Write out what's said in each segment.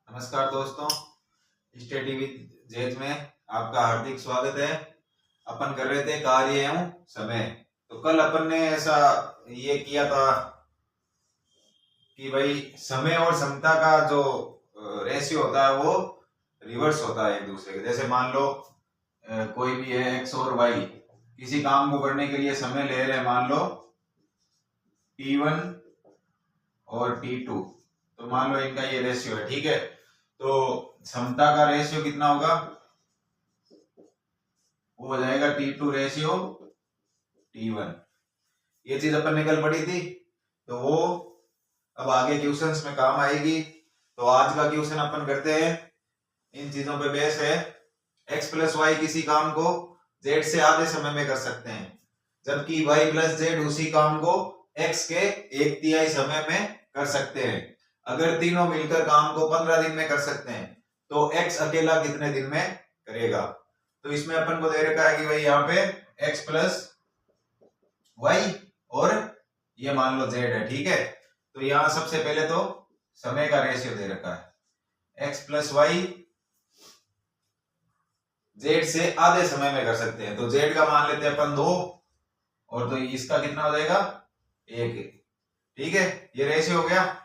नमस्कार दोस्तों, study with jazz में आपका हार्दिक स्वागत है। अपन कर रहे थे कार्य एवं समय। तो कल अपन ने ऐसा ये किया था कि भाई समय और क्षमता का जो रेशियो होता है वो रिवर्स होता है एक दूसरे के। जैसे मान लो कोई भी है एक्स और वाई, किसी काम को करने के लिए समय ले रहे हैं, मान लो T1 और T2। तो मान लो इनका ये रेशियो है, ठीक है। तो क्षमता का रेशियो कितना होगा, वो हो जाएगा T2 रेशियो T1। ये चीज अपन ने कल पढ़ी थी, तो वो अब आगे क्वेश्चंस में काम आएगी। तो आज का क्वेश्चन अपन करते हैं, इन चीजों पे बेस है। x प्लस वाई किसी काम को z से आधे समय में कर सकते हैं, जबकि y प्लस z उसी काम को x के 1/3 समय में कर सकते हैं। अगर तीनों मिलकर काम को 15 दिन में कर सकते हैं तो x अकेला कितने दिन में करेगा। तो इसमें अपन को दे रखा है कि भाई यहाँ पे x प्लस वाई और ये मान लो z है, ठीक है। तो यहाँ सबसे पहले तो समय का रेशियो दे रखा है, x प्लस वाई z से आधे समय में कर सकते हैं। तो z का मान लेते हैं अपन 2, और तो इसका कितना हो जाएगा 1, ठीक है। ये रेशियो हो गया,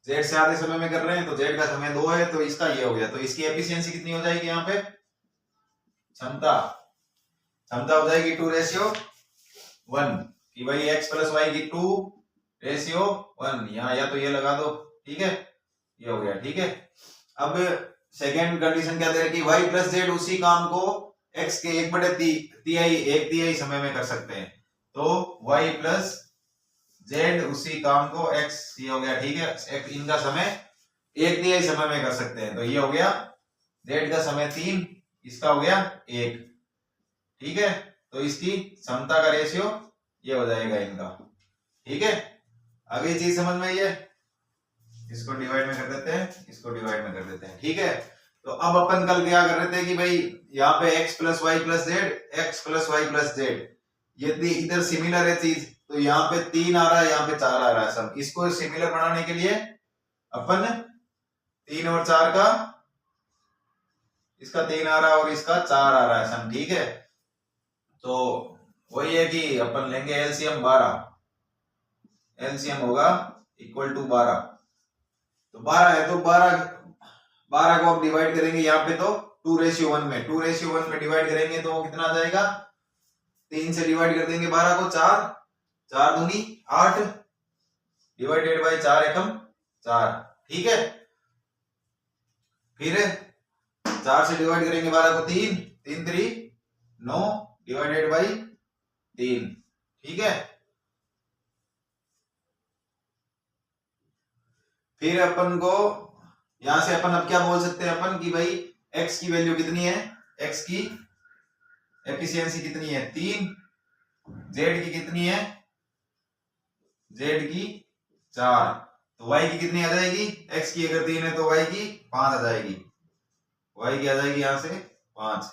z से आधे समय में कर रहे हैं तो z का समय 2 है, तो इसका ये हो गया। तो इसकी एफिशिएंसी कितनी हो जाएगी, यहाँ पे क्षमता हो जाएगी 2:1 कि भाई x प्लस वाई की 2:1। यहाँ या तो ये लगा दो, ठीक है, ये हो गया, ठीक है। अब सेकेंड कंडीशन क्या दे रही है कि y प्लस z उसी काम को x के 1/3 समय में कर सकते हैं। तो y प्लस z उसी काम को x, ये हो गया, ठीक है। इनका समय 1/3 समय में कर सकते हैं। तो ये हो गया z का समय 3, इसका हो गया 1, ठीक है। तो इसकी क्षमता का रेशियो ये हो जाएगा इनका, ठीक है। आगे चीज समझ में आई है, इसको डिवाइड में कर देते हैं, इसको डिवाइड में कर देते हैं, ठीक है। तो अब अपन कल क्या कर रहे थे कि भाई यहाँ पे x plus Y plus Z, यदि इधर सिमिलर है चीज तो यहाँ पे 3 आ रहा है, यहाँ पे 4 आ रहा है। सब इसको सिमिलर बनाने के लिए अपन 3 और 4 का, इसका 3 आ रहा है और इसका 4 आ रहा है सम, ठीक है। तो वही है कि अपन लेंगे एलसीएम 12, एलसीएम होगा इक्वल टू 12। तो 12 है तो 12 को अब डिवाइड करेंगे यहाँ पे, तो 2:1 में, 2:1 में डिवाइड करेंगे तो कितना आ जाएगा, 3 से डिवाइड कर देंगे 12 को, 4 दूनी 8 डिवाइडेड बाई 4 एकम 4, ठीक है। फिर 4 से डिवाइड करेंगे 12 को, 3 3 9 डिवाइडेड बाई 3, ठीक है। फिर अपन को यहां से अपन अब क्या बोल सकते हैं अपन कि भाई x की वैल्यू कितनी है, x की एफिशिएंसी कितनी है 3, z की कितनी है, z की 4, तो y की कितनी आ जाएगी, x की अगर 3 है तो y की 5 आ जाएगी, y की आ जाएगी यहां से 5।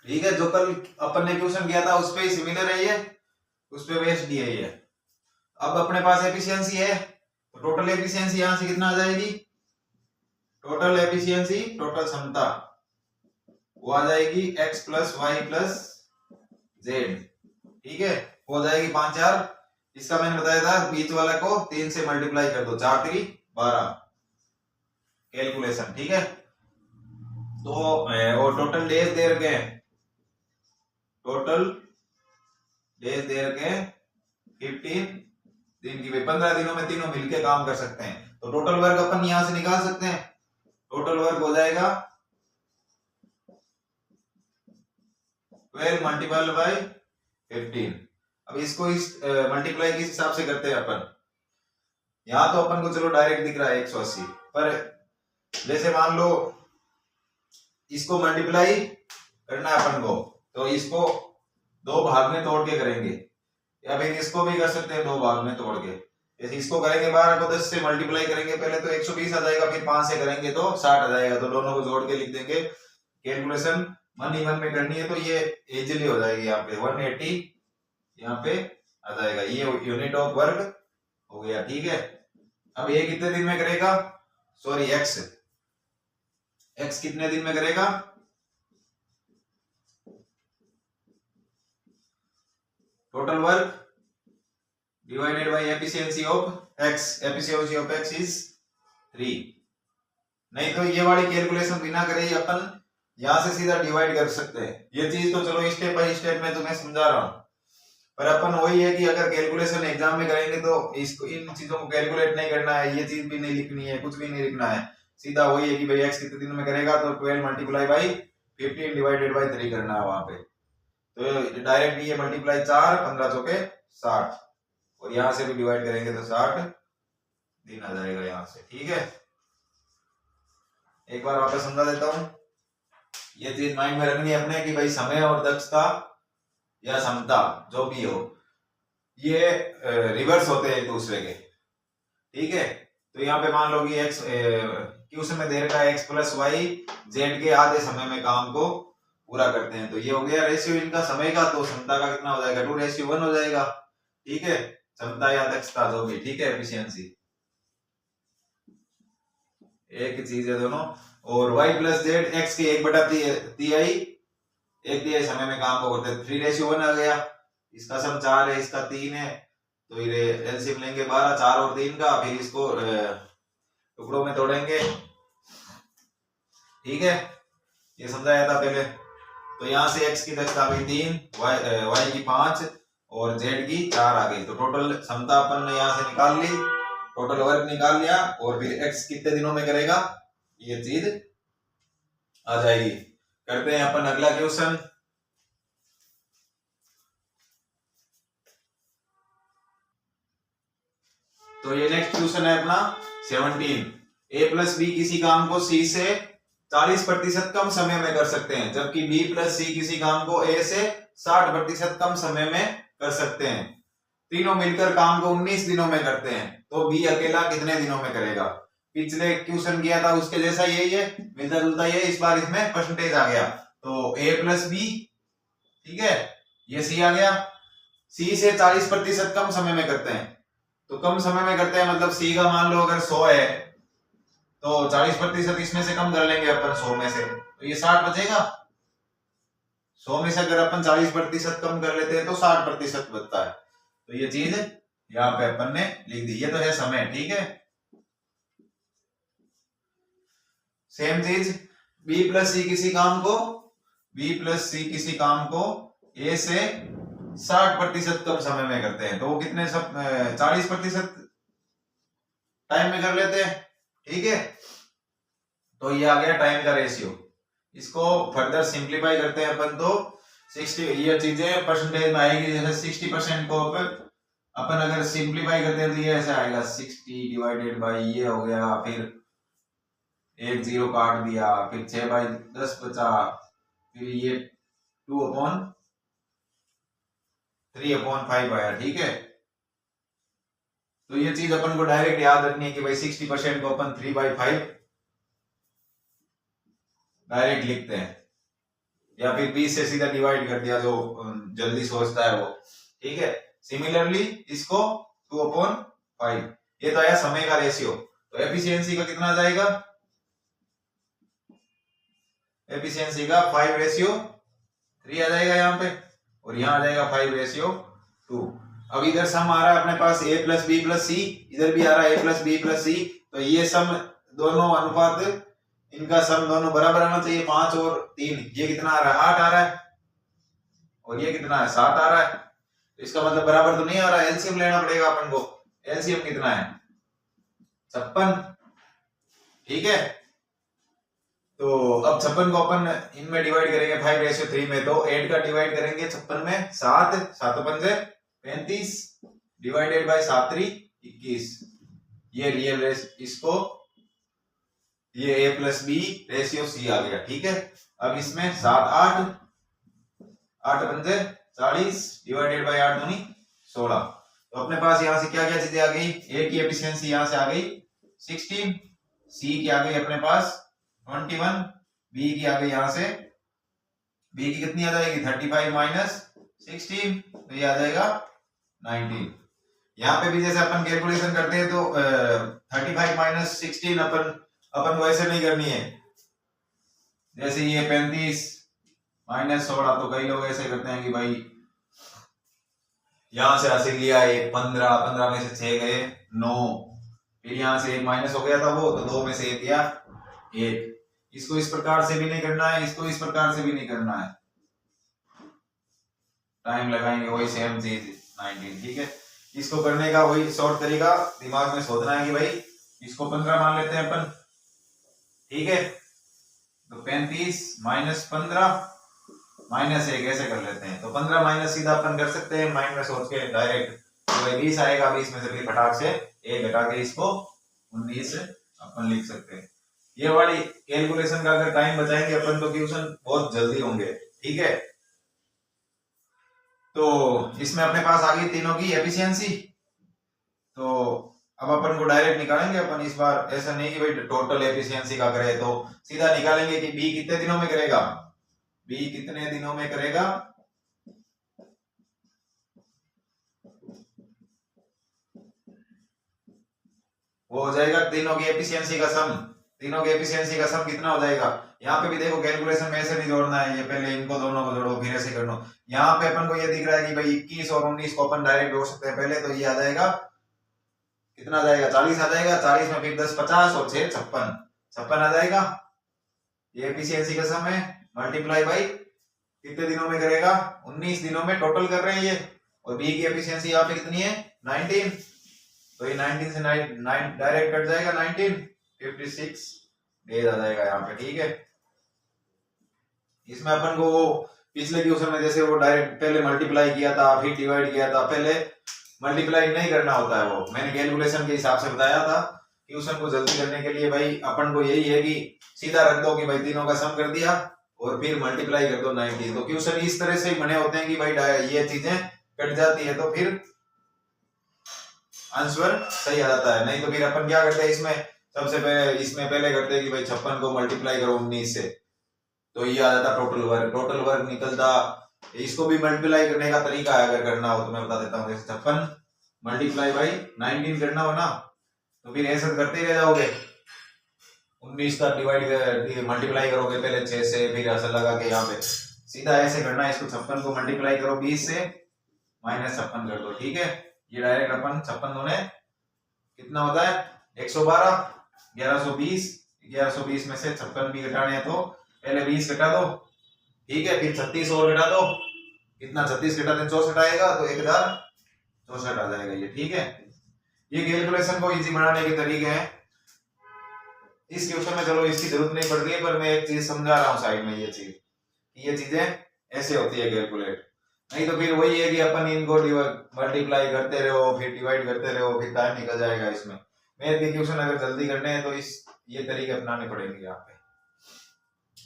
ठीक है, जो कल अपन ने क्वेश्चन किया था उस पे ही सिमिलर है ये, उस पे बेस्ड दिया है ये। अब अपने पास एफिशिएंसी है, तो टोटल एफिशिएंसी यहां से कितना आ जाएगी, टोटल एफिशिएंसी, टोटल क्षमता वो आ जाएगी x plus Y plus Z, ठीक है। हो जाएगी 5 4, इसका मैंने बताया था बीच वाला को 3 से मल्टीप्लाई कर दो, 4 3 12 कैलकुलेशन, ठीक है। तो और टोटल डेज दे रखे हैं, टोटल डेज दे रखे हैं 15 दिन की, 15 दिनों में तीनों मिलके काम कर सकते हैं। तो टोटल वर्क अपन यहां से निकाल सकते हैं, टोटल वर्क हो जाएगा 12 मल्टीपल बाई 15। अब इसको इस मल्टीप्लाई किस हिसाब से करते हैं अपन, यहां तो अपन को चलो डायरेक्ट दिख रहा है 180, पर जैसे मान लो इसको मल्टीप्लाई करना है अपन को, तो इसको 2 भाग में तोड़ के करेंगे, या फिर इसको भी कर सकते हैं 2 भाग में तोड़ के। जैसे इसको करेंगे 12 को 10 से मल्टीप्लाई करेंगे पहले तो 120 आ जाएगा, फिर 5 से करेंगे तो 60 आ जाएगा, तो दोनों को जोड़ के लिख देंगे। कैलकुलेशन 1 1 में करनी है तो ये इजीली हो जाएगी, यहाँ पे 180 यहाँ पे आ जाएगा, ये यूनिट ऑफ वर्क हो गया। ठीक है, अब ये कितने दिन में करेगा, सॉरी एक्स कितने दिन में करेगा, total work divided by efficiency of x, efficiency of x is 3। नहीं तो ये वाली कैलकुलेशन बिना करे ही अपन यहां से सीधा डिवाइड कर सकते हैं। ये चीज तो चलो स्टेप बाय स्टेप में तुम्हें समझा रहा हूं, पर अपन वही है कि अगर कैलकुलेशन एग्जाम में करेंगे तो इसको इन चीजों को कैलकुलेट नहीं करना है, ये चीज भी नहीं लिखनी है, कुछ भी नहीं लिखना है, सीधा वही है कि भाई एक्स कितने दिन में करेगा तो 12 मल्टीप्लाई बाई 15 डिवाइडेड बाई 3 करना है वहां पे। तो डायरेक्ट ये मल्टीप्लाई 4 15 चौके 60, और यहां से भी डिवाइड करेंगे तो 60 दिन आ जाएगा यहां से। ठीक है, एक बार वापस समझा देता हूं, ये चीज माइंड में रखनी है अपने कि भाई समय और दक्षता या क्षमता जो भी हो ये रिवर्स होते हैं एक दूसरे के। ठीक है, तो यहाँ पे मान लो कि एक्स क्वेश्चन में दे रखा है एक्स प्लस वाई जेड के आधे समय में काम को पूरा करते हैं, तो ये हो गया रेशियो इनका समय का, तो क्षमता का कितना हो जाएगा 2:1 हो जाएगा। ठीक है, क्षमता या दक्षता जो भी, ठीक है, एफिशिएंसी एक ही चीज है दोनों। और y प्लस जेड एक्स के 1/3 एक तिहाई समय में काम को करते हैं, 3:1 आ गया, इसका सम 4 है, इसका 3 है, तो ये एलसीएम लेंगे 12, 4 और 3 का, फिर इसको टुकड़ों में तोड़ेंगे। ठीक है, ये समझाया था पहले। तो यहाँ से x की दक्षता आ गई 3, y की 5 और z की 4 आ गई, तो टोटल क्षमता अपन ने यहाँ से निकाल ली, टोटल वर्क निकाल लिया, और फिर x कितने दिनों में करेगा ये चीज आ जाएगी। करते हैं अपन अगला क्वेश्चन। तो ये नेक्स्ट क्वेश्चन है अपना 17। a प्लस बी किसी काम को c से 40% कम समय में कर सकते हैं, जबकि b प्लस c किसी काम को a से 60% कम समय में कर सकते हैं। तीनों मिलकर काम को 19 दिनों में करते हैं, तो b अकेला कितने दिनों में करेगा। पिछले क्वेश्चन किया था उसके जैसा यही है, मिलता जुलता ही है, इस बार इसमें परसेंटेज आ गया, तो a प्लस बी, ठीक है, ये c आ गया, c से 40% कम समय में करते हैं, तो कम समय में करते हैं मतलब c का मान लो अगर 100 है तो 40% इसमें से कम कर लेंगे अपन 100 में से, तो ये 60 बचेगा। 100 में से अगर अपन 40% कम कर लेते हैं तो 60% बचता है, तो ये चीज यहाँ पे अपन ने लिख दी, ये तो है समय। ठीक है, सेम चीज b प्लस सी किसी काम को a से 60% कम समय में करते हैं, तो वो कितने 40% टाइम में कर लेते हैं। ठीक है, तो ये आ गया टाइम का रेशियो। इसको फर्दर सिंप्लीफाई करते हैं अपन तो 60, ये चीजें परसेंटेज में आएगी, जैसे 60% को अपन अगर सिंप्लीफाई करते हैं तो ये ऐसे आएगा 60 डिवाइडेड बाई ये हो गया, फिर 1 0 काट दिया, फिर 6/10 बचा, फिर ये 2/3/5 आया। ठीक है, तो ये चीज अपन को डायरेक्ट याद रखनी है कि भाई 60% को अपन 3/5 डायरेक्ट लिखते हैं, या फिर 20 से सीधा डिवाइड कर दिया जो जल्दी सोचता है वो। ठीक है, सिमिलरली इसको 2/5, ये तो आया समय का रेशियो, तो एफिशिएंसी का कितना आ जाएगा, एफिशिएंसी का 5:3 आ जाएगा यहाँ पे, और यहाँ आ जाएगा 5:2। अब इधर सम आ रहा है अपने पास a प्लस बी प्लस सी, इधर भी आ रहा है a प्लस बी प्लस सी, तो ये सम दोनों अनुपात इनका सम दोनों बराबर आना चाहिए, 5 और 3, ये कितना आ रहा है 8 आ रहा है, और ये कितना है 7 आ रहा है, तो इसका मतलब बराबर तो नहीं आ रहा है, एलसीएम लेना पड़ेगा अपन को। एलसीएम कितना है 56। ठीक है, तो अब 56 को अपन इनमें डिवाइड करेंगे 5:3 में, तो 8 का डिवाइड करेंगे 56 में 7, 7×5 35 डिवाइडेड बाय 7×3 21, ये रियल रेस, इसको ये a plus B ratio c आ गया। ठीक है, अब इसमें 7 8 8×5 40 डिवाइडेड बाय 8×2 16। तो अपने पास यहाँ से क्या क्या चीजें आ गई, ए की एफिशिएंसी यहाँ से आ गई 16, सी की आ गई अपने पास 21, बी की आ गई यहाँ से, बी की कितनी आ जाएगी 35 माइनस 16, तो ये आ जाएगा 19। यहाँ पे भी जैसे अपन कैलकुलेशन करते हैं तो 35 माइनस 16 अपन को ऐसे नहीं करनी है, जैसे ये 35 माइनस 16, तो कई लोग ऐसे करते हैं कि भाई यहां से हासिल लिया एक 15, 15 में से 6 गए 9, फिर यहां से एक माइनस हो गया था वो, तो 2 में से 1 गया 1। इसको इस प्रकार से भी नहीं करना है, इसको इस प्रकार से भी नहीं करना है, टाइम लगाएंगे वही सेम चीज 19। ठीक है, इसको करने का वही शॉर्ट तरीका दिमाग में सोचना है कि भाई इसको 15 मान लेते हैं अपन। ठीक है, तो 35 माइनस 15 माइनस 1 ऐसे कर लेते हैं, तो 15 माइनस सीधा अपन कर सकते हैं माइंड में सोच के डायरेक्ट, तो 20 आएगा, 20 में से फिर फटाक से 1 घटा के इसको 19 अपन लिख सकते हैं। ये वाली कैलकुलेशन का अगर टाइम बचाएंगे अपन तो क्वेश्चन बहुत जल्दी होंगे। ठीक है, तो इसमें अपने पास आ गई तीनों की एफिशिएंसी, तो अब अपन को डायरेक्ट निकालेंगे अपन इस बार, ऐसा नहीं कि भाई टोटल एफिशिएंसी का करे, तो सीधा निकालेंगे कि बी कितने दिनों में करेगा, बी कितने दिनों में करेगा, वो हो जाएगा तीनों की एफिशिएंसी का सम, तीनों की एफिशिएंसी का सम कितना हो जाएगा। यहाँ पे भी देखो कैलकुलेशन में ऐसे नहीं जोड़ना है, ये पहले इनको दोनों को जोड़ो फिर ऐसे कर लो। यहाँ पे अपन को ये दिख रहा है कि भाई 21 और 19 को अपन डायरेक्ट जोड़ सकते हैं पहले, तो ये आ जाएगा कितना आ जाएगा 40 आ जाएगा, 40 में फिर 10 50 और 6 56, 56 आ जाएगा। ये एफिशिएंसी का सम है, मल्टीप्लाई बाई कितने दिनों में करेगा 19 दिनों में टोटल कर रहे हैं ये, और बी की एफिशिएंसी यहाँ पे कितनी है 19, तो ये 19 से 9 डायरेक्ट कट जाएगा 19, 56 डेज आ जाएगा यहाँ पे। ठीक है, इसमें अपन को वो पिछले क्वेश्चन में जैसे वो डायरेक्ट पहले मल्टीप्लाई किया था फिर डिवाइड किया था, पहले मल्टीप्लाई नहीं करना होता है, वो मैंने कैलकुलेशन के हिसाब से बताया था। क्वेश्चन को जल्दी करने के लिए भाई अपन को यही है कि सीधा रख दो कि भाई तीनों का सम कर दिया और फिर मल्टीप्लाई कर दो 90, तो क्वेश्चन इस तरह से ही बने होते हैं कि भाई ये चीजें कट जाती है तो फिर आंसर सही आ जाता है। नहीं तो फिर अपन क्या करते हैं इसमें, सबसे पहले इसमें पहले करते हैं कि भाई 56 को मल्टीप्लाई करो 19 से, तो ये आ जाता टोटल वर्क, टोटल वर्क निकलता। इसको भी मल्टीप्लाई करने का तरीका है, अगर करना हो तो मैं बता देता हूँ। जैसे 56 मल्टीप्लाई बाई 19 करना हो ना, तो फिर ऐसे करते रह जाओगे, 19 का डिवाइड मल्टीप्लाई करोगे पहले 6 से, फिर असर लगा के यहाँ पे सीधा ऐसे करना है, इसको 56 को मल्टीप्लाई करो 20 से माइनस 56 कर दो। ठीक है, ये डायरेक्ट अपन 56 होने कितना होता है 112, 1120, 1120 में से 56 भी घटाने हैं तो पहले 20 घटा दो। ठीक है, फिर 36 और घटा दो, कितना 36 घटाते 64 आएगा, तो 1064 आ जाएगा ये। ठीक है, ये कैलकुलेशन को इजी बनाने के तरीके हैं। इस क्वेश्चन में चलो इसकी जरूरत नहीं पड़ रही है, पर मैं एक चीज समझा रहा हूँ साइड में, ये चीजें ऐसे होती है कैलकुलेट, नहीं तो फिर वही है कि अपन इनको मल्टीप्लाई करते रहो फिर डिवाइड करते रहो, फिर टाइम निकल जाएगा इसमें। मैथ के क्वेश्चन अगर जल्दी करने हैं तो ये तरीके अपनाने पड़ेंगे। यहाँ पे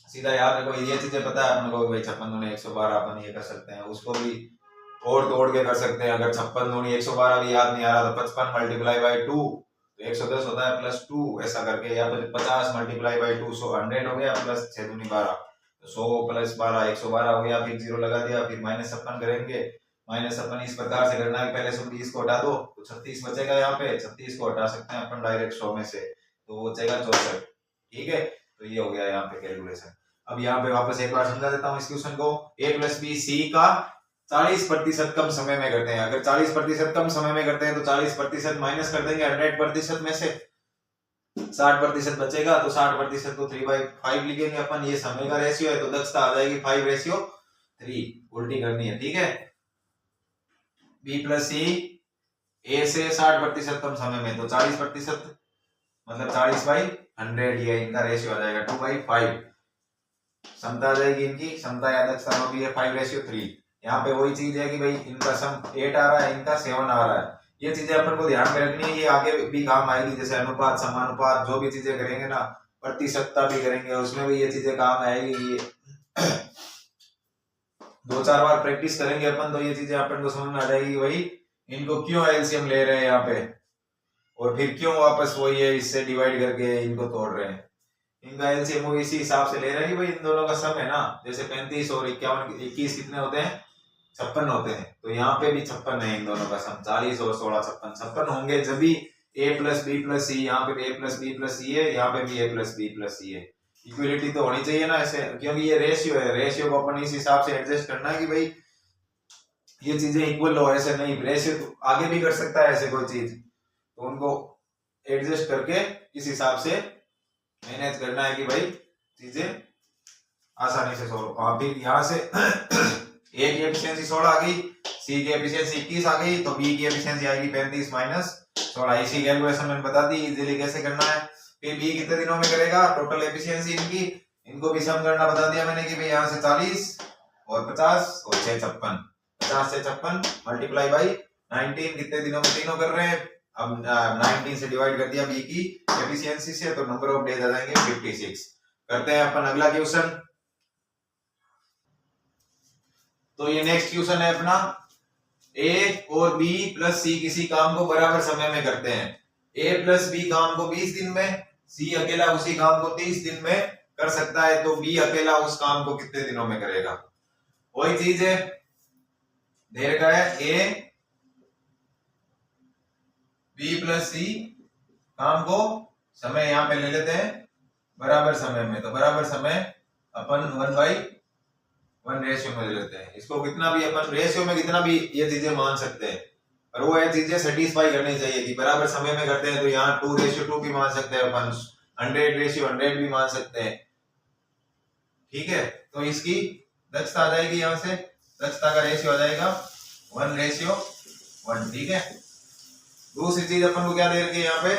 सीधा याद रखो, ये चीजें पता है अपन को, भाई 56 दूनी 112 अपन ये कर सकते हैं, उसको भी और तोड़ के कर सकते हैं। अगर 56 दूनी 112 भी याद नहीं आ रहा तो 55 मल्टीप्लाई बाई 2 तो 110 होता है प्लस 2 ऐसा करके, या फिर 50 मल्टीप्लाई बाई 2 100 हो गया, प्लस 6 दूनी 12 तो 100 प्लस 12 112 हो गया, फिर 0 लगा दिया, फिर माइनस 56 करेंगे। माइनस 56 इस प्रकार से करना है, पहले 20 को हटा दो तो 36 बचेगा, यहाँ पे 36 को हटा सकते हैं अपन डायरेक्ट 100 में से, तो वो बचेगा 64। ठीक है, तो ये हो गया यहाँ पे कैलकुलेशन। अब यहाँ पे वापस एक बार समझा देता हूँ इस क्वेश्चन को। a प्लस बी सी का 40% कम समय में करते हैं, अगर 40% कम समय में करते हैं तो 40% माइनस कर देंगे 100% में से, 60% बचेगा, तो 60% को 3/5 लिखेंगे अपन। ये समय का रेशियो है तो दक्षता आ जाएगी 5:3, उल्टी करनी है। ठीक है, b प्लस सी a से 60% कम समय में, तो 40% मतलब 40/100, ये इनका रेशियो आ जाएगा 2/5। क्षमता आ जाएगी इनकी, क्षमता या दक्षता होती है 5:3। यहाँ पे वही चीज है कि भाई इनका सम 8 आ रहा है, इनका 7 आ रहा है। ये चीजें अपन को ध्यान में रखनी है, ये आगे भी काम आएगी, जैसे अनुपात समानुपात जो भी चीजें करेंगे ना, प्रतिशतता भी करेंगे उसमें भी ये चीजें काम आएगी। ये 2-4 बार प्रैक्टिस करेंगे अपन तो ये चीजें अपन को समझ में आ जाएगी। वही इनको क्यों एलसीएम ले रहे हैं यहाँ पे, और फिर क्यों वापस वही है इससे डिवाइड करके इनको तोड़ रहे हैं। इनका एलसीएम वो इसी हिसाब से ले रहे हैं कि भाई इन दोनों का सम है ना, जैसे 35 और 51 21 कितने होते हैं, 56 होते हैं। तो यहाँ पे भी 56 है इन दोनों का सम, 40 और 16 56 होंगे जब भी a प्लस बी प्लस सी, यहाँ पे भी a प्लस बी प्लस सी है, यहाँ पे भी a प्लस बी प्लस सी है। इक्वलिटी तो होनी चाहिए ना ऐसे, क्योंकि ये रेशियो है, रेशियो को अपन इस हिसाब से एडजस्ट करना है कि भाई ये चीजें इक्वल हो। ऐसे नहीं, रेशियो तो आगे भी कर सकता है ऐसे कोई चीज, तो उनको एडजस्ट करके इस हिसाब से मैनेज करना है कि भाई चीजें आसानी से सोल्व। फिर यहाँ से ए की एफिशिएंसी 16 आ गई, सी की एफिशिएंसी 21 आ गई, तो बी की एफिशिएंसी आएगी 35 माइनस 16। इसी कैलकुलेशन मैंने बता दी इजीली कैसे करना है। फिर बी कितने दिनों में करेगा, टोटल एफिशिएंसी इनकी, इनको भी सम करना बता दिया मैंने कि भाई यहाँ से 40 और 50 और 6 56, 50 से 56 मल्टीप्लाई बाई 19 कितने दिनों में, तीनों कर रहे हैं। अब 19 से डिवाइड कर दिया बी की एफिशिएंसी से, तो नंबर ऑफ डेज आ जाएंगे 56। करते हैं अपन अगला क्वेश्चन। तो ये नेक्स्ट क्वेश्चन है अपना, ए और बी प्लस सी किसी काम को बराबर समय में करते हैं। ए प्लस बी काम को 20 दिन में, सी अकेला उसी काम को 30 दिन में कर सकता है, तो बी अकेला उस काम को कितने दिनों में करेगा। वही चीज है, दे रखा है ए बी प्लस सी काम को समय यहां पे ले लेते हैं बराबर समय में, तो बराबर समय अपन 1/1 रेशियो में ले लेते हैं। इसको कितना भी अपन रेशियो में कितना भी ये चीजें मान सकते हैं, पर वो ये चीजें सेटिस्फाई करनी चाहिए कि बराबर समय में करते हैं। तो यहाँ 2:2 भी मान सकते हैं अपन, 100:100 भी मान सकते हैं, ठीक है। तो इसकी दक्षता आ जाएगी, यहाँ से दक्षता का रेशियो आ जाएगा 1:1, ठीक है। दूसरी चीज अपन को क्या दे रखी है यहाँ पे,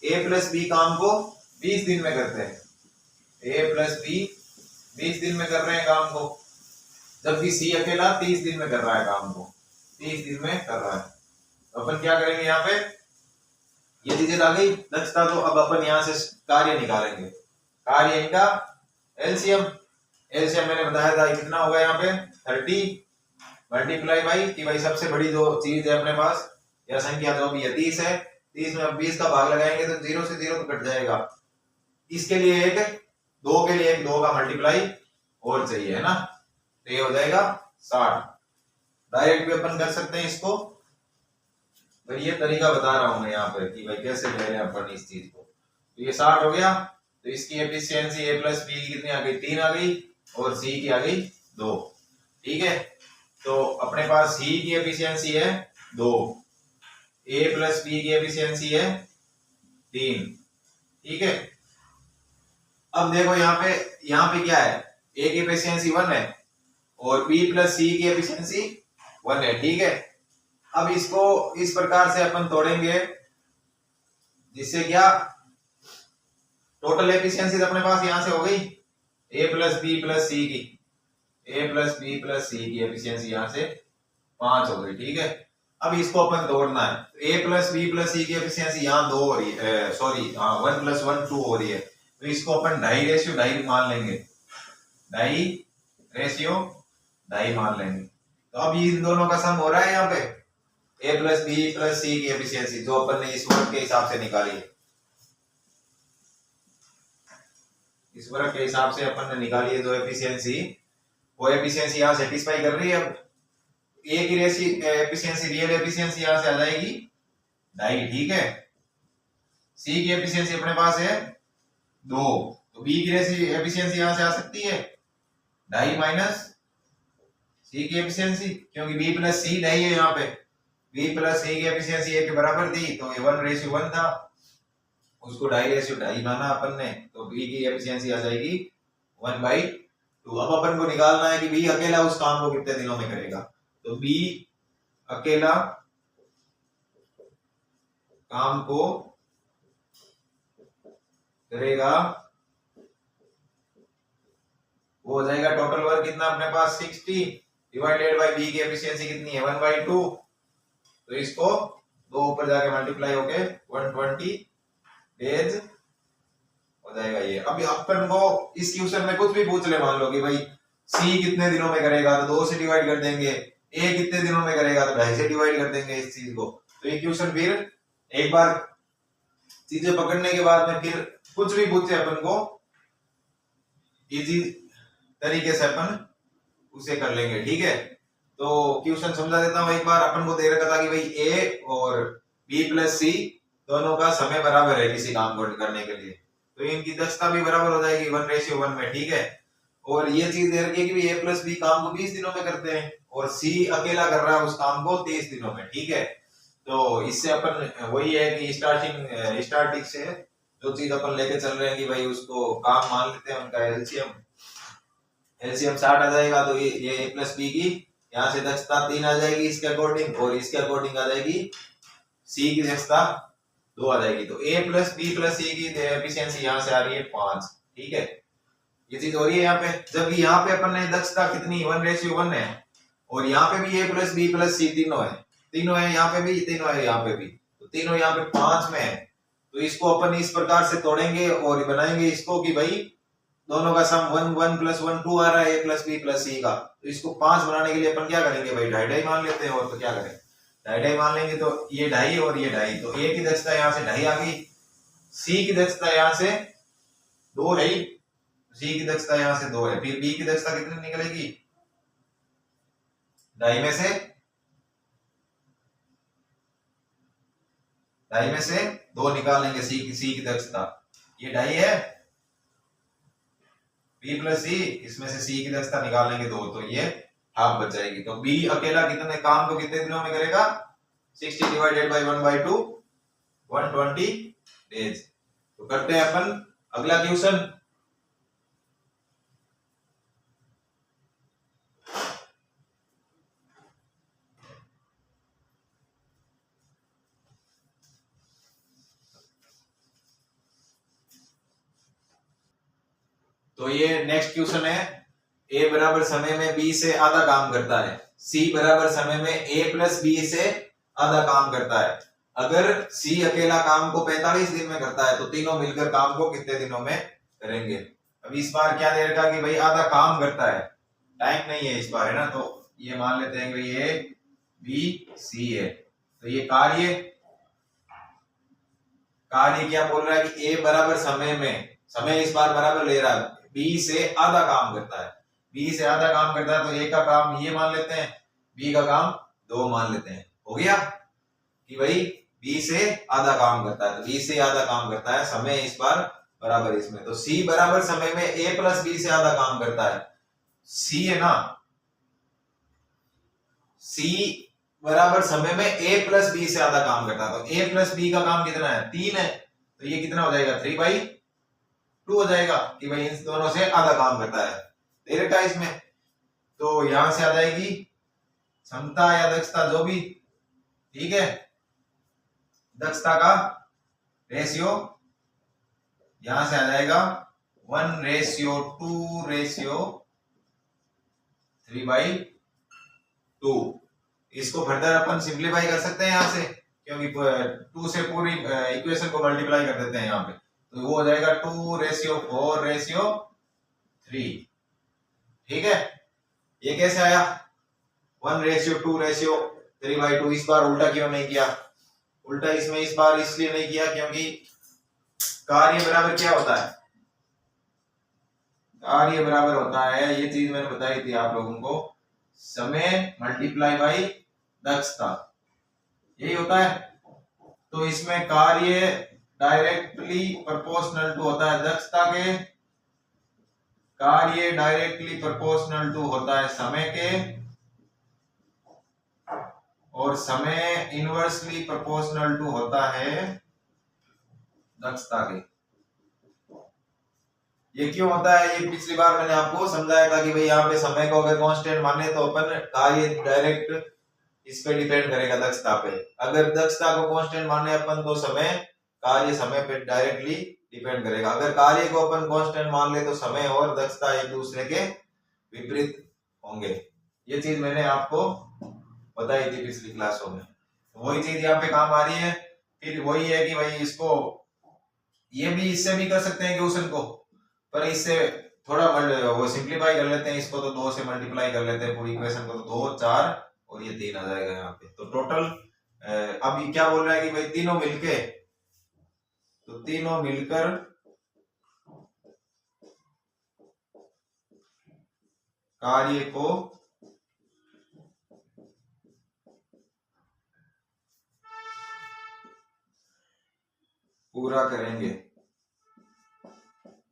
ए प्लस बी काम को 20 दिन में करते हैं, ए प्लस बी 20 दिन में कर रहे हैं काम को, जबकि सी अकेला 30 दिन में कर रहा है काम को, 30 दिन में कर रहा है। तो अपन क्या करेंगे यहाँ पे, ये चीजें आ गई दक्षता, तो अब अपन यहाँ से कार्य निकालेंगे। कार्य इनका एलसीएम, एलसीएम मैंने बताया था कितना होगा यहाँ पे 30 मल्टीप्लाई बाई कि भाई सबसे बड़ी जो चीज है अपने पास या संख्या जो भी है 30 है, 30 में अब 20 का भाग लगाएंगे तो 0 से 0 तो कट जाएगा। इसके लिए एक 2 के लिए एक 2 का मल्टीप्लाई और चाहिए है ना, तो ये हो जाएगा 60। डायरेक्ट भी अपन कर सकते हैं इसको, पर ये तरीका बता रहा हूं मैं यहाँ पर कि भाई कैसे ले रहे हैं अपन इस चीज को। तो ये 60 हो गया, तो इसकी एफिशिएंसी ए प्लस बी की कितनी आ गई, 3 आ गई, और सी की आ गई 2, ठीक है। तो अपने पास सी की एफिशिएंसी है 2, ए प्लस बी की एफिशिएंसी है 3, ठीक है। अब देखो यहाँ पे क्या है, ए की एफिशिएंसी 1 है और बी प्लस सी की एफिशिएंसी 1 है, ठीक है। अब इसको इस प्रकार से अपन तोड़ेंगे जिससे क्या टोटल एफिशिएंसी अपने पास यहां से हो गई ए प्लस बी प्लस सी की, ए प्लस बी प्लस सी की एफिशिएंसी यहां से 5 हो गई, ठीक है। अब इसको अपन तोड़ना है, ए प्लस बी प्लस सी की एफिशिएंसी यहाँ 2 हो रही है, सॉरी 1 + 1 2 हो रही है, तो इसको अपन 2.5/2 मान लेंगे, 2.5/2 मान लेंगे। तो अब इन दोनों का सम हो रहा है यहाँ पे ए प्लस बी प्लस सी की एफिशिएंसी जो अपन ने इस वर्ग के हिसाब से निकाली है, इस वर्ग के हिसाब से अपन ने निकाली है जो एफिशिएंसी, वो एफिशिएंसी यहाँ सेटिस्फाई कर रही है। अब ए की एफिशिएंसी रियल एफिशिएंसी यहाँ से आ जाएगी 2.5, ठीक है। सी की एफिशिएंसी अपने पास है 2, तो बी की एफिशिएंसी यहाँ से आ सकती है 2.5 माइनस सी की एफिशिएंसी, क्योंकि बी प्लस सी नहीं है यहाँ पे, बी प्लस सी की एफिशिएंसी ए के बराबर थी, तो ये 1:1 था, उसको 2.5/2 माना अपन ने, तो बी की एफिशिएंसी आ जाएगी 1/2। अब अपन को निकालना है कि बी अकेला उस काम को कितने दिनों में करेगा, तो बी अकेला काम को करेगा, वो हो जाएगा टोटल वर्क कितना अपने पास 60 डिवाइडेड बाय बी की एफिशिएंसी कितनी है 1/2, तो इसको 2 ऊपर जाके मल्टीप्लाई होके 120 डेज हो जाएगा ये। अब अपन को इस क्वेश्चन में कुछ भी पूछ ले, मान लो कि भाई सी कितने दिनों में करेगा, तो 2 से डिवाइड कर देंगे, ए कितने दिनों में करेगा, तो 2.5 से डिवाइड कर देंगे इस चीज को। तो ये क्वेश्चन फिर एक बार चीजें पकड़ने के बाद में फिर कुछ भी पूछे अपन को इजी तरीके से अपन उसे कर लेंगे, ठीक है। तो क्वेश्चन समझा देता हूँ एक बार। अपन को दे रखा था कि भाई ए और बी प्लस सी दोनों का समय बराबर है किसी काम को करने के लिए, तो इनकी दक्षता भी बराबर हो जाएगी 1:1 में, ठीक है। और ये चीज दे रखी है कि ए प्लस बी काम को 20 दिनों में करते हैं और सी अकेला कर रहा है उस काम को 23 दिनों में, ठीक है। तो इससे अपन वही है कि स्टार्टिंग से जो चीज अपन लेके चल रहे हैं कि भाई उसको काम मान लेते हैं, उनका एलसीएम 60 आ जाएगा। तो ये ए प्लस बी की यहाँ से दक्षता 3 आ जाएगी इसके अकॉर्डिंग, और इसके अकॉर्डिंग आ जाएगी सी की दक्षता 2 आ जाएगी। तो ए प्लस बी प्लस सी की एफिशिएंसी यहाँ से आ रही है 5, ठीक है। ये चीज हो रही है यहाँ पे, जबकि यहाँ पे अपन ने दक्षता कितनी 1:1 है, और यहाँ पे भी ए प्लस बी प्लस सी तीनों है, यहाँ पे भी तीनों है, यहाँ पे भी, तो तीनों यहाँ पे 5 में है। तो इसको अपन इस प्रकार से तोड़ेंगे और बनाएंगे इसको कि भाई दोनों का सम 1 + 1 2 आ रहा है ए प्लस बी प्लस सी का। तो इसको 5 बनाने के लिए अपन क्या करेंगे भाई, 2.5 मान लेते हैं, और तो क्या करें 2.5 मान लेंगे। तो ये 2.5 और ये 2.5, तो ए की दक्षता यहाँ से 2.5 आ गई, सी की दक्षता यहाँ से 2 है, सी की दक्षता यहाँ से 2 है। फिर बी की दक्षता कितनी निकलेगी, 2.5 में से 2 निकाल लेंगे सी की दक्षता, ये 2.5 है, बी प्लस सी, इसमें से सी की दक्षता निकाल लेंगे 2, तो ये हाफ बच जाएगी। तो बी अकेला कितने काम को कितने दिनों में करेगा, 60 डिवाइडेड बाय 1/2 120 डेज। तो करते हैं अपन अगला क्वेश्चन। तो ये नेक्स्ट क्वेश्चन है, ए बराबर समय में बी से आधा काम करता है, सी बराबर समय में ए प्लस बी से आधा काम करता है। अगर सी अकेला काम को 45 दिन में करता है तो तीनों मिलकर काम को कितने दिनों में करेंगे। अब इस बार क्या दे रखा कि भाई आधा काम करता है, टाइम नहीं है इस बार, है ना। तो ये मान लेते हैं कि ये बी सी है। तो ये कार्य क्या बोल रहा है कि ए बराबर समय इस बार बराबर ले रहा है, बी से आधा काम करता है, बी से आधा काम करता है। तो ए का काम ये मान लेते हैं, बी का काम 2 मान लेते हैं। हो गया कि भाई बी से आधा काम करता है, तो बी से आधा काम करता है, समय इस बार बराबर इसमें। तो सी बराबर समय में ए प्लस बी से आधा काम करता है, सी है ना, सी बराबर समय में ए प्लस बी से आधा काम करता है। तो ए प्लस बी का काम कितना है, 3 है, तो ये कितना हो जाएगा 3/2 हो जाएगा कि भाई इन दोनों से आधा काम करता है, दे रखा है इसमें। तो यहां से आ जाएगी क्षमता या दक्षता जो भी, ठीक है, दक्षता का रेशियो यहां से आ जाएगा 1:2/3/2। इसको फर्दर अपन सिंप्लीफाई कर सकते हैं यहां से, क्योंकि 2 से पूरी इक्वेशन को मल्टीप्लाई कर देते हैं यहाँ पे, तो वो हो जाएगा 2:4:3, ठीक है। ये कैसे आया 1:2:3/2। इस बार उल्टा क्यों नहीं किया, उल्टा इसमें इस बार इसलिए नहीं किया क्योंकि कार्य बराबर क्या होता है, कार्य बराबर होता है, ये चीज मैंने बताई थी आप लोगों को, समय मल्टीप्लाई बाई दक्षता, यही होता है। तो इसमें कार्य डायरेक्टली प्रोपोर्शनल टू होता है दक्षता के, कार्य डायरेक्टली प्रोपोर्शनल टू होता है समय के, और समय इनवर्सली प्रोपोर्शनल टू होता है दक्षता के। ये क्यों होता है, ये पिछली बार मैंने आपको समझाया था कि भाई यहाँ पे समय को अगर कांस्टेंट माने तो अपन कार्य डायरेक्ट इस पे डिपेंड करेगा दक्षता पे, अगर दक्षता को कांस्टेंट माने अपन तो कार्य समय पे डायरेक्टली डिपेंड करेगा। अगर कार्य को अपन कांस्टेंट मान ले तो समय और दक्षता एक दूसरे के विपरीत होंगे। ये चीज मैंने आपको बताई थी पिछली क्लासों में, वही चीज यहाँ पे काम आ रही है। फिर वही है कि भाई इसको ये भी इससे भी कर सकते हैं क्वेश्चन को, पर इससे थोड़ा वो सिंप्लीफाई कर लेते हैं इसको, तो 2 से मल्टीप्लाई कर लेते हैं पूरी इक्वेशन को, तो 2 4 और ये 3 आ जाएगा यहाँ पे। तो टोटल अब ये क्या बोल रहा है कि भाई तीनों मिलके, तो तीनों मिलकर कार्य को पूरा करेंगे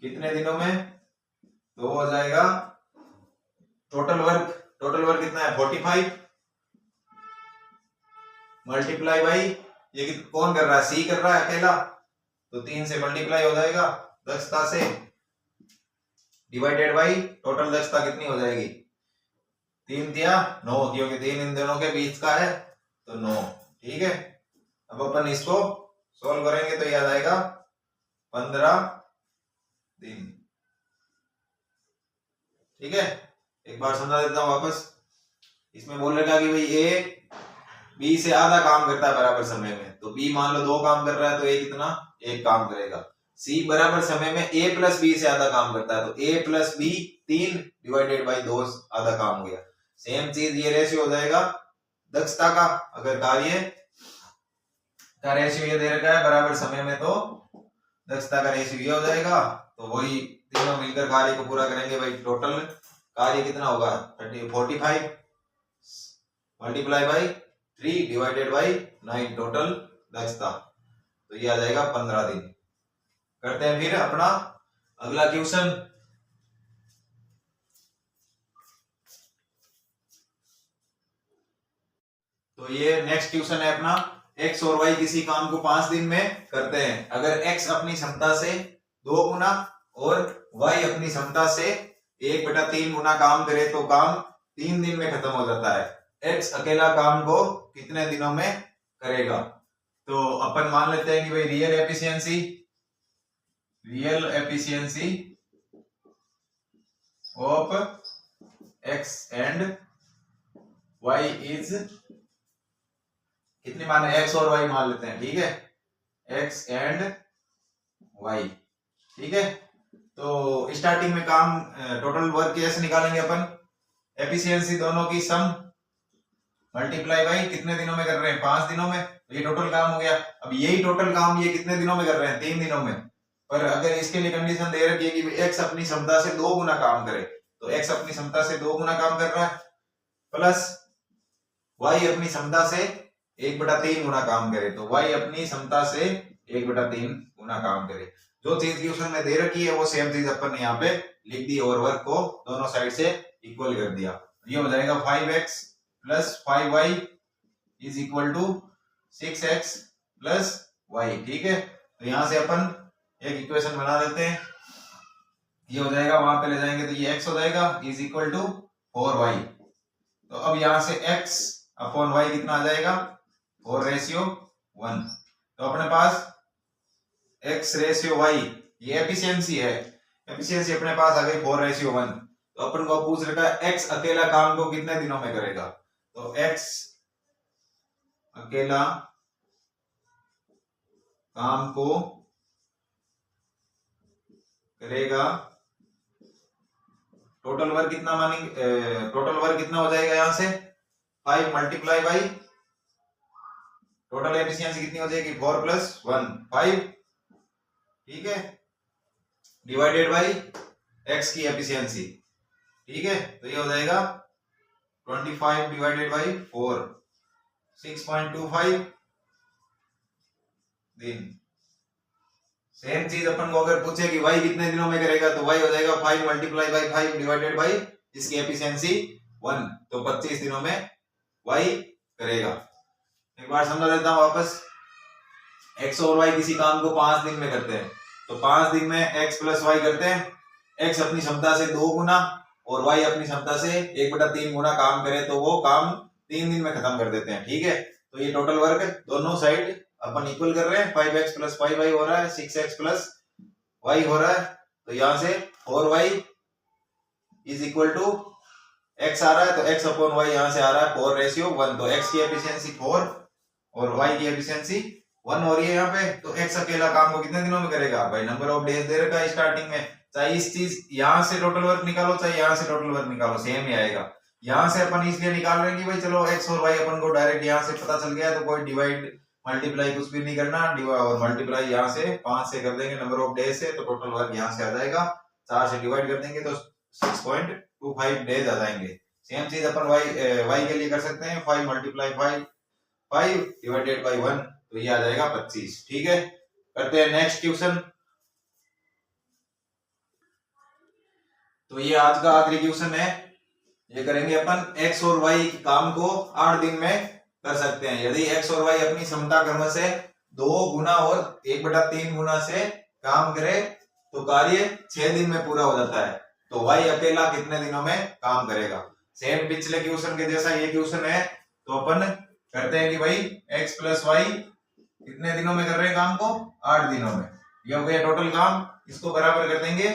कितने दिनों में? तो हो जाएगा टोटल वर्क कितना है 45 मल्टीप्लाई बाई ये कौन कर रहा है? सी कर रहा है अकेला, तो 3 से मल्टीप्लाई हो जाएगा दक्षता से, डिवाइडेड बाई टोटल दक्षता कितनी हो जाएगी? 3 दिया 9, क्योंकि 3 इन दोनों के बीच का है तो 9। ठीक है, अब अपन इसको सोल्व करेंगे तो ये आ जाएगा 15 दिन। ठीक है, एक बार समझा देता हूं वापस। इसमें बोल रखा कि भाई ए बी से आधा काम करता है बराबर समय में, तो बी मान लो 2 काम कर रहा है तो ए कितना? 1 काम करेगा। सी बराबर समय में ए प्लस बी से आधा काम करता है, तो ए प्लस बी 3 डिवाइडेड बाई 2 आधा काम हो गया। सेम चीज ये रेशियो हो जाएगा दक्षता का, अगर कार्य का रेशियो ये दे रखा है बराबर समय में, तो दक्षता का रेशियो ये हो जाएगा। तो वही तीनों मिलकर कार्य को पूरा करेंगे। भाई टोटल कार्य कितना होगा? 45 multiply by 3 divided by 9 total दक्षता, तो ये आ जाएगा 15 दिन। करते हैं फिर अपना अगला क्वेश्चन। तो ये नेक्स्ट क्वेश्चन है अपना, x और y किसी काम को 5 दिन में करते हैं। अगर x अपनी क्षमता से 2 गुना और y अपनी क्षमता से 1/3 गुना काम करे तो काम 3 दिन में खत्म हो जाता है। x अकेला काम को कितने दिनों में करेगा? तो अपन मान लेते हैं कि भाई real efficiency of x and y is कितनी मान x और y मान लेते हैं। ठीक है, x एंड y। ठीक है, तो स्टार्टिंग में काम टोटल वर्क कैसे निकालेंगे अपन? एफिशिएंसी दोनों की सम मल्टीप्लाई बाई कितने दिनों में कर रहे हैं? 5 दिनों में, तो ये टोटल काम हो गया। अब यही टोटल काम ये कितने दिनों में कर रहे हैं? 3 दिनों में। पर अगर इसके लिए कंडीशन दे रखी है कि x अपनी क्षमता से 2 गुना काम करे, तो x अपनी क्षमता से 2 गुना काम कर रहा है, प्लस y अपनी क्षमता से 1/3 गुना काम करे, तो y अपनी क्षमता से 1/3 गुना काम करे। जो चीज क्वेश्चन में दे रखी है वो सेम चीज अपन यहाँ पे लिख दी और वर्क को दोनों साइड से इक्वल कर दिया। ये हो जाएगा 5x plus 5y is equal to 6x plus y। ठीक है, तो यहां से अपन एक इक्वेशन बना देते हैं। ये हो जाएगा, वहां पे ले जाएंगे तो ये x हो जाएगा इज इक्वल टू 4y। तो अब यहां से x अपॉन y कितना आ जाएगा? 4:1। तो अपने पास x रेशियो y ये एफिशिएंसी है, एफिशिएंसी अपने पास आ गई 4:1। तो अपन को पूछ रखा है x अकेला काम को कितने दिनों में करेगा? तो x अकेला काम को करेगा, टोटल वर्क कितना मानेंगे? टोटल वर्क कितना हो जाएगा यहां से? 5 मल्टीप्लाई बाई टोटल एफिशिएंसी कितनी हो जाएगी? 4 + 1 5। ठीक है, डिवाइडेड बाई x की एफिशिएंसी। ठीक है, तो ये हो जाएगा 25 डिवाइडेड बाई 4 6.25 दिन। सेम चीज अपन को अगर पूछे कि y कितने दिनों में करेगा, तो y हो जाएगा 5 मल्टीप्लाई बाई 5 डिवाइडेड बाई इसकी एफिशिएंसी 1, तो 25 दिनों में y करेगा। एक बार समझा देता हूं वापस। x और y किसी काम को 5 दिन में करते हैं, तो 5 दिन में x प्लस y करते हैं। x अपनी क्षमता से 2 गुना और y अपनी क्षमता से 1/3 गुना काम करे तो वो काम 3 दिन में खत्म कर देते हैं। ठीक है, तो ये टोटल वर्क दोनों साइड अपन इक्वल कर रहे हैं। 5x प्लस 5y हो रहा है, 6x प्लस y हो रहा है, तो यहां से 4y is equal to x आ रहा है, तो x अपॉन y यहां से आ रहा है 4:1। तो x की एफिशिएंसी 4 और y की एफिशिएंसी 1 हो रही है यहाँ पे। तो x अकेला काम को कितने दिनों में करेगा? भाई नंबर ऑफ डेज दे रखा है स्टार्टिंग में, चाहे इस चीज यहां से टोटल वर्क निकालो चाहे यहां से टोटल वर्क निकालो, सेम ही आएगा। यहाँ से अपन इसलिए निकाल रहे हैं कि भाई चलो x और y अपन को डायरेक्ट यहाँ से पता चल गया, तो कोई डिवाइड मल्टीप्लाई कुछ भी नहीं करना, और मल्टीप्लाई यहाँ से 5 से कर देंगे नंबर ऑफ डेज से, तो टोटल वर्क यहाँ से आ जाएगा, 4 से डिवाइड कर देंगे तो 6.25 डेज आ जाएंगे। सेम चीज अपन y के लिए कर सकते हैं, 5 मल्टीप्लाई 5 डिवाइडेड बाई 1, तो ये आ जाएगा 25। ठीक है, करते हैं नेक्स्ट क्वेश्चन। तो ये आज का आखिरी क्वेश्चन है, ये करेंगे अपन x और y काम को 8 दिन में कर सकते हैं। यदि x और y अपनी समता क्रम से 2 गुना और 1/3 गुना से काम करे तो कार्य 6 दिन में पूरा हो जाता है, तो y अकेला कितने दिनों में काम करेगा। सेम पिछले क्वेश्चन के जैसा ये क्वेश्चन है, तो अपन करते हैं कि भाई x प्लस y कितने दिनों में कर रहे हैं काम को, 8 दिनों में। ये हो गया टोटल काम, इसको बराबर कर देंगे।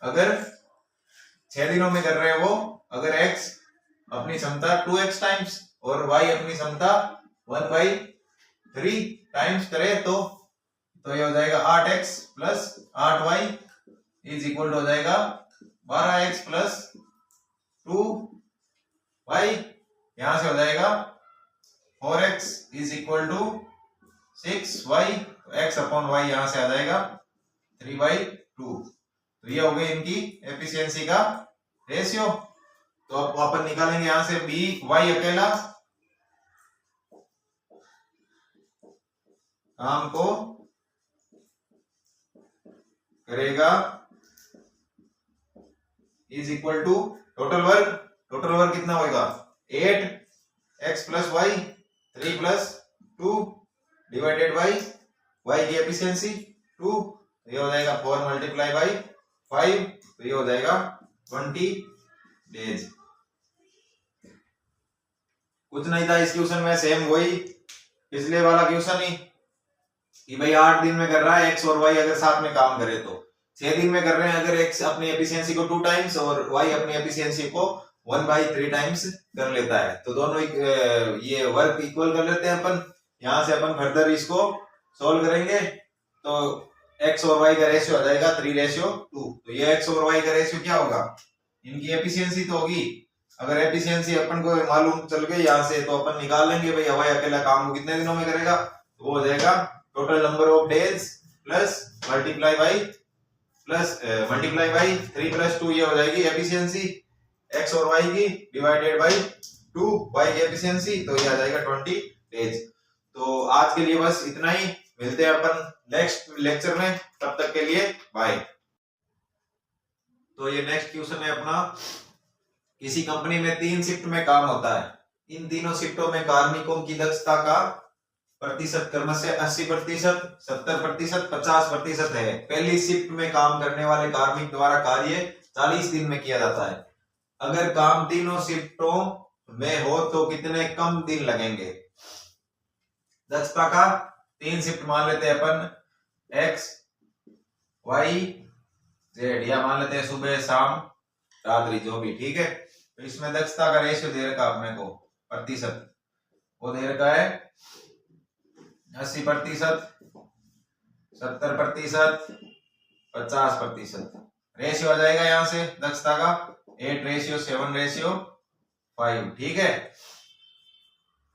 अगर 6 दिनों में कर रहे हैं वो, अगर x अपनी क्षमता 2x टाइम्स और y अपनी क्षमता 1/3 टाइम्स करे तो ये हो जाएगा 8x plus 8y is equal हो जाएगा 12x प्लस 2y, यहां से हो जाएगा 4x is equal to 6y, x upon y यहां से आ जाएगा 3/2। तो ये हो गई इनकी एफिशिएंसी का रेशियो। तो अब अपन निकालेंगे यहां से b, y अकेला काम को करेगा is equal to total work कितना होगा 8x plus y 3 plus 2 divided by y की एफिशिएंसी 2, तो ये हो जाएगा 4 मल्टीप्लाई बाई 5, तो ये हो जाएगा 20 डेज। कुछ नहीं था इस क्वेश्चन में, सेम वही पिछले वाला क्वेश्चन ही कि भाई 8 दिन में कर रहा है x और y अगर साथ में काम करे तो, 6 दिन में कर रहे हैं अगर x अपनी एफिशिएंसी को 2 टाइम्स और y अपनी एफिशिएंसी को 1/3 टाइम्स कर लेता है, तो दोनों ये वर्क इक्वल कर लेते हैं अपन। यहां से अपन फर्दर इसको सॉल्व करेंगे तो x और y का रेशियो आ जाएगा 3:2। तो ये x और y का रेशियो क्या होगा, इनकी एफिशिएंसी तो होगी, अगर एफिशिएंसी अपन को मालूम चल गई यहाँ से तो अपन निकाल लेंगे भाई y अकेला काम को कितने दिनों में करेगा, तो वो हो जाएगा total number of days plus multiply by 3 plus 2, ये हो जाएगी एफिशिएंसी x और y की डिवाइडेड बाई 2 y की एफिशिएंसी, तो ये आ जाएगा 20 डेज। तो आज के लिए बस इतना ही, मिलते हैं अपन नेक्स्ट लेक्चर में, तब तक के लिए बाय। तो ये नेक्स्ट क्वेश्चन है अपना, किसी कंपनी में 3 शिफ्ट में काम होता है, इन तीनों शिफ्टों में कार्मिकों की दक्षता का प्रतिशत क्रमशः 80%, 70%, 50% है। पहली शिफ्ट में काम करने वाले कार्मिक द्वारा कार्य 40 दिन में किया जाता है। अगर काम तीनों शिफ्टों में हो तो कितने कम दिन लगेंगे। दक्षता का 3 शिफ्ट मान लेते हैं अपन, x y z, या मान लेते हैं सुबह शाम रात्रि जो भी, ठीक है। तो इसमें दक्षता का रेशियो दे रखा अपने को प्रतिशत, वो दे रखा है 80%, 70%, 50%। रेशियो आ जाएगा यहाँ से दक्षता का 8:7:5, ठीक है।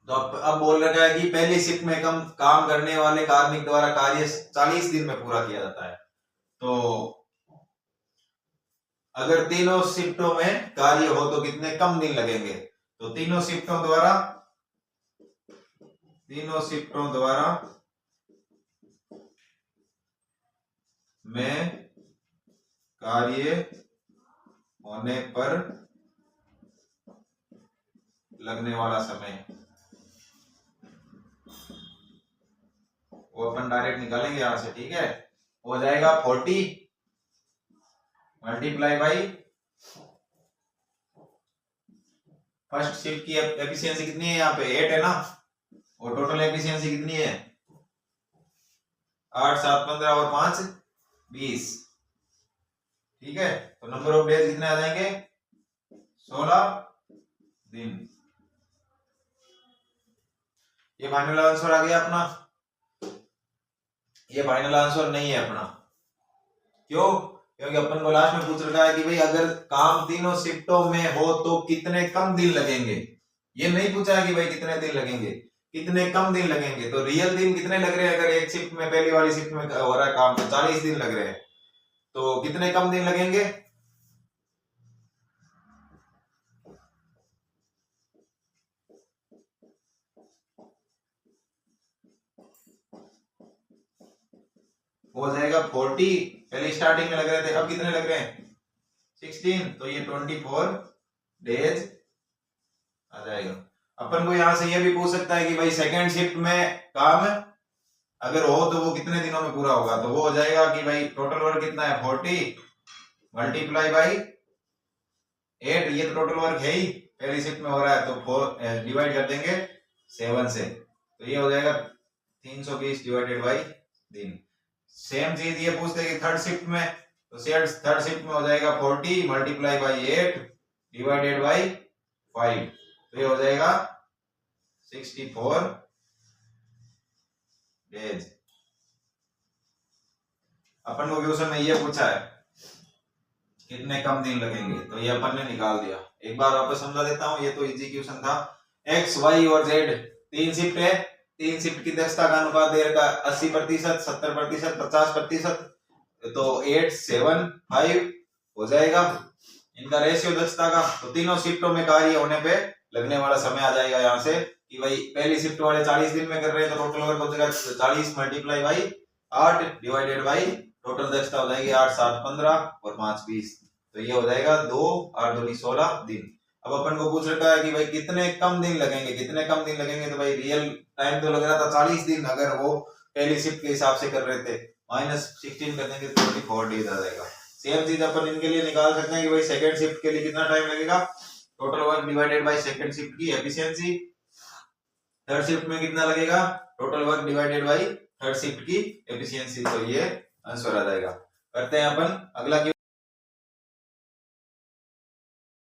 तो अब बोल रखा है कि पहली शिफ्ट में काम करने वाले कार्मिक द्वारा कार्य 40 दिन में पूरा किया जाता है। तो अगर तीनों शिफ्टों में कार्य हो तो कितने कम दिन लगेंगे। तो तीनों शिफ्टों द्वारा में कार्य होने पर लगने वाला समय वो अपन डायरेक्ट निकालेंगे यहां से, ठीक है। हो जाएगा 40 मल्टीप्लाई बाई फर्स्ट शिफ्ट की एफिशिएंसी कितनी है, यहाँ पे 8 है ना, और टोटल एफिशिएंसी कितनी है 8 7 15 और 5 20, ठीक है। तो नंबर ऑफ डेज कितने आ जाएंगे 16 दिन। ये फाइनल आंसर आ गया अपना, ये फाइनल आंसर नहीं है अपना, क्यों, क्योंकि अपन को लास्ट में पूछ रखा है कि भाई अगर काम तीनों शिफ्टों में हो तो कितने कम दिन लगेंगे। ये नहीं पूछा है कि भाई कितने दिन लगेंगे, कितने कम दिन लगेंगे। तो रियल दिन कितने लग रहे हैं, अगर एक शिफ्ट में, पहली वाली शिफ्ट में हो रहा है काम तो 40 दिन लग रहे हैं, तो कितने कम दिन लगेंगे। हो जाएगा 40, पहले स्टार्टिंग में लग रहे थे, अब कितने लग रहे हैं 16, तो ये 24 डेज आ जाएगा। अपन को यहां से ये भी पूछ सकता है कि भाई सेकेंड शिफ्ट में काम अगर हो तो वो कितने दिनों में पूरा होगा। तो वो हो जाएगा कि भाई टोटल वर्क कितना है 40 मल्टीप्लाई बाई 8, ये तो टोटल वर्क है ही, पहली शिफ्ट में हो रहा है तो 4 डिवाइड कर देंगे 7 से, तो ये हो जाएगा 320 डिवाइडेड बाई दिन। सेम चीज ये पूछते हैं कि थर्ड शिफ्ट में, तो थर्ड शिफ्ट में हो जाएगा 40 मल्टीप्लाई बाई 8 डिवाइडेड बाई 5, तो ये हो जाएगा 64 डेज। अपन को क्वेश्चन में ये पूछा है कितने कम दिन लगेंगे, तो ये अपन ने निकाल दिया। एक बार वापस समझा देता हूं, ये तो इजी क्वेश्चन था। एक्स वाई और जेड तीन शिफ्ट है, तीन शिफ्ट की दक्षता का अनुपात दे रखा 80%, 70%, 50%, तो 8, 7, 5 हो जाएगा इनका रेशियो दक्षता का। तो तीनों शिफ्टों में कार्य होने पे लगने वाला समय आ जाएगा यहाँ से कि भाई पहली शिफ्ट वाले 40 दिन में कर रहे हैं तो टोटल वर्क हो जाएगा 40 multiply by 8 divided by total दक्षता हो जाएगी 8, 7, 15 और 5, 20, तो ये हो जाएगा 2, 8, 2, 16 दिन। अब अपन को पूछ रखा है कि भाई कितने कम दिन लगेंगे, कितने कम दिन लगेंगे, तो भाई रियल टाइम तो लग रहा था 40 दिन अगर वो पहली शिफ्ट के हिसाब से कर रहे थे, -16 कर देंगे तो 24 डेज आ जाएगा। सेम चीज अपन इनके लिए निकाल सकते हैं कि भाई सेकंड शिफ्ट के लिए कितना टाइम लगेगा, total work divided by second shift की एफिशिएंसी। थर्ड शिफ्ट में कितना लगेगा, total work divided by third shift की एफिशिएंसी, तो ये आंसर आ जाएगा। करते हैं अपन अगला